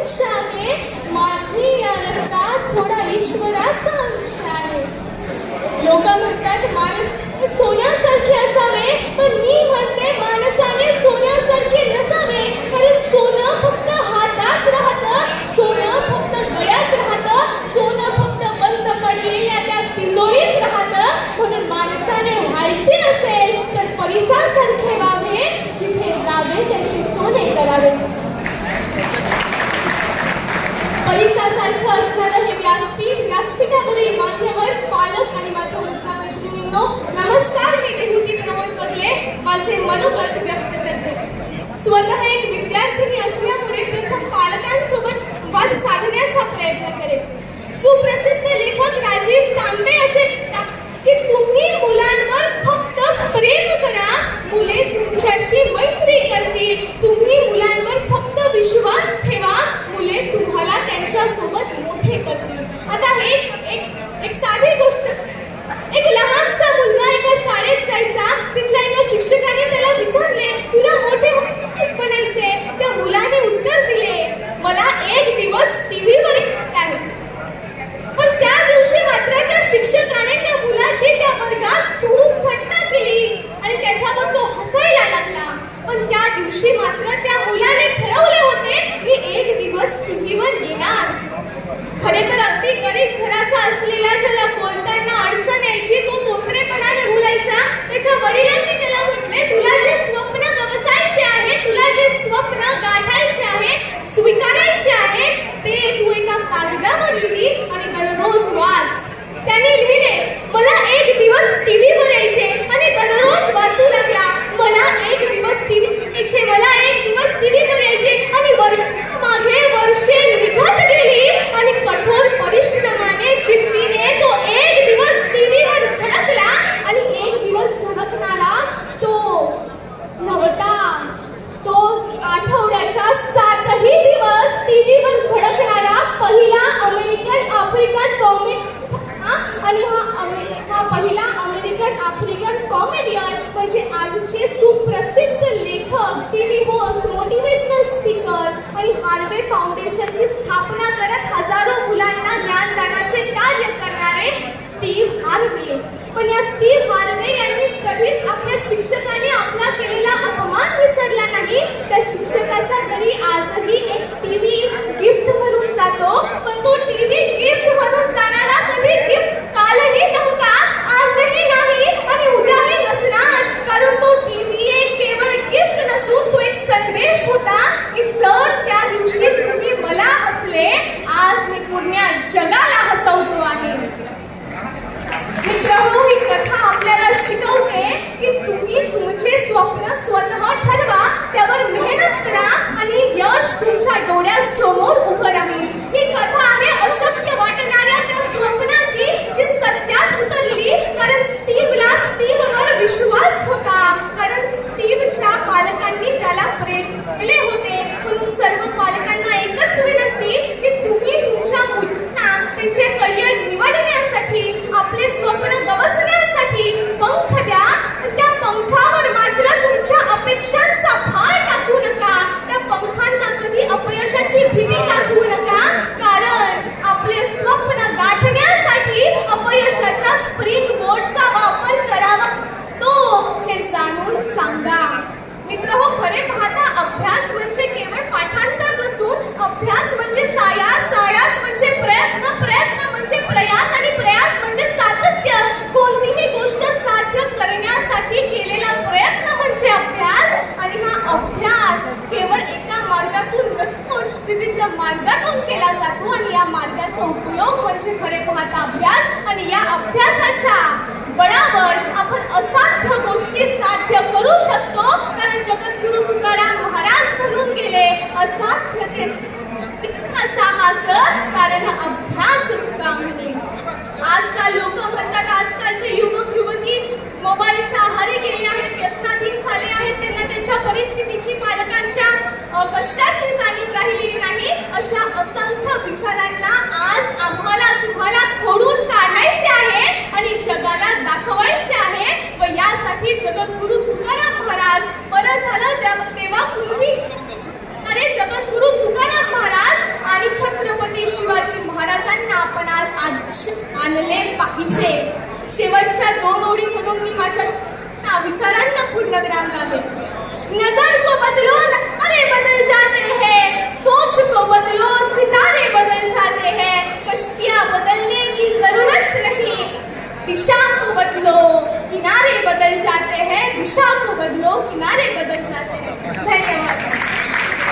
अंश आहे, माझी या रक्तात थोडा ईश्वराचा अंश आहे. लोक म्हणतात माणूस सोन्यासारखे असावे, पण मी म्हणते माणसाने सोन्यासारखे नसावे. कारण सोनं फक्त हातात राहतं, सोनं फक्त गळ्यात राहतं, सोनं फक्त बंद पडलेल्या त्या तिजोरीत राहतं. म्हणून माणसाने व्हायचे असेल तर परिसासारखे व्हावे, जिथे जावे त्याचे सोने करावे. परिसासारखं असणारं हे व्यासपीठ, व्यासपीठावरील मान्यवर, पालक आणि माझ्या मित्रमैत्रिणींनो नमस्कार. मी देवती विनोद बगले माझे मनोगत व्यक्त करते. स्वतः एक विद्यार्थिनी असल्यामुळे प्रथम पालकांसोबत संवाद साधण्याचा प्रयत्न करेन. सुप्रसिद्ध लेखक राजीव तांबे असे म्हणतात की तुम्ही मुलांवर फक्त प्रेम करा, मुले तुमच्याशी मैत्री करतील. तुम्ही मुलांवर फक्त विश्वास ठेवा, मुले तुम्हाला त्यांच्यासोबत मोठे करतील. आता एक साधी गोष्ट, एक लहानसा मुलगा एका शाळेत जायचा. तिथल्या एका शिक्षकाने त्याला विचारले, तुला मोठे बनायचे? त्या मुलाने उत्तर दिले, मला एक दिवस टीव्हीवर आहे. पण त्या दिवशी मात्र त्या शिक्षकाने त्या मुलाची त्या वर्गात खूप थट्टा केली आणि त्याच्यावर तो हसायला लागला. पण त्या दिवशी मात्र त्या मुलाने ठरवले होते, मी एक दिवस टीव्हीवर येणार. खरे तर अगदी गरीब घराचा असलेला, ज्याला बोलताना अडचण यायची, तो तोत्रेपणाने बोलायचा. त्याच्या वडिलांनी त्याला म्हटले, तुला जे स्वप्न गवसायचे आहे, तुला जे स्वप्न गाठायचे आहे, स्वीकारायचे आहे, ते तू एका कागदावर लिही आणि दररोज वाच. त्याने लिहिले, मला एक दिवस टीव्हीवर यायचे आणि दररोज वाचू लागला. मला एक दिवस टीव्ही यायचे, मला एक दिवस टीव्हीवर यायचे आणि मागे वर्षे निघत गेली आणि कठोर परिश्रमाने, जिद्दीने तो एक दिवस टीव्हीवर झळकला. आणि एक दिवस झळकणारा तो नव्हता, तो आठवड्याच्या 7ही दिवस टीव्हीवर झळकणारा पहिला अमेरिकन आफ्रिकन कॉमेडी आणि हा पहिला अमेरिकन आफ्रिकन कॉमेडियन म्हणजे आजचे सुप्रसिद्ध लेखक, टीव्ही होस्ट, मोटिवेशनल स्पीकर आणि हार्वे फाउंडेशनची स्थापना करत हजारो मुलांना ज्ञानदानाचे कार्य करणारे स्टीव्ह हार्वे. पण या स्टीव्ह हार्वे यांनी कधीच आपल्या शिक्षकाने आपला केलेला अपमान विसरला नाही. त्या शिक्षकाच्या घरी आजही एक टीव्ही गिफ्ट म्हणून जातो, पण तो टीव्ही गिफ्ट म्हणून जाणारा कधी गिफ्ट कालही नव्हता, आजही नाही आणि उद्याही नसणार. कारण तो टीव्ही एक केवळ गिफ्ट नसून तो एक संदेश होता की सर, त्या दिवशी तुम्ही मला हसले, आज मी पूर्ण जगाला हसवतो आहे. मित्रांनो, ही कथा आपल्याला शिकवते की तुम्ही तुमचे स्वप्न स्वतः ठरवा, त्यावर मेहनत करा आणि यश तुमच्या डोळ्यासमोर उभं राहील. ही कथा आहे अशक्य वाटणाऱ्या त्या स्वप्नाची, जी सत्यात उतरली. कारण स्टीव्हवर विश्वास होता, कारण स्टीव्हच्या पालकांनी त्याला प्रेरित केले होते. म्हणून सर्व पालकांना एकच विनंती की तुम्ही तुमच्या मुलांना त्यांचे करिअर निवडण्यासाठी, आपले स्वप्न गवसण्यासाठी पंख द्या. त्या पंखावर मात्र तुमच्या अपेक्षांचा भार टाकू नका. त्या पंखांना कधी अपयशाची भीती दाखवू नका. कारण आपले स्वप्न गाठण्यासाठी अपयशाच्या स्प्रिंग बोर्डचा वापर करावा तो हे जाणून सांगा. मित्रहो, खरे पाहता अभ्यास म्हणजे केवळ पाठांतर नसून अभ्यास म्हणजे सायास म्हणजे प्रयत्न, प्रयत्न म्हणजे प्रयास आणि प्रयास म्हणजे सातत्य. कोणतीही गोष्ट साध्य करण्यासाठी केलेला प्रयत्न म्हणजे अभ्यास. आणि हा अभ्यास केवळ एका मार्गातून नसून विविध मार्गातून केला जातो आणि या मार्गाचा उपयोग म्हणजे खरे पाहता अभ्यास. आणि या अभ्यासाच्या बळावर आपण असाध्य गोष्टी साध्य करू शकतो. कारण जगद्गुरु तुकाराम महाराज म्हणून गेले, असाध्य ते साहस, कारण अभ्यास तुका म्हणे. आजकाल लोक म्हणतात, आजकालचे युवक युवती मोबाईलच्या आहारी गेले आहेत, व्यसनाधीन झाले आहेत. त्यांना त्यांच्या परिस्थितीची, पालकांच्या कष्टाची जाणीव राहिलेली नाही. अशा असंख्य विचारांना आज आम्हाला तुम्हाला खोडून काढायचे आहे आणि जगाला दाखवायचे आहे. व यासाठी जगद्गुरु तुकाराम महाराज, बरं झालं तेव्हा पूर्वी जगद्गुरु तुकाराम महाराज शिवाजी महाराजांना आपण आज आणले पाहिजे. शेवटच्या 2 ओळी म्हणून मी माझ्या विचारांना पूर्णविराम लावेल. नजर को बदलो अरे बदल जाते हैं, सोच को बदलो सितारे बदल जाते हैं, कश्तियां बदलने की जरूरत नहीं, दिशा को बदलो किनारे बदल जाते हैं, दिशा को बदलो किनारे बदल जाते हैं.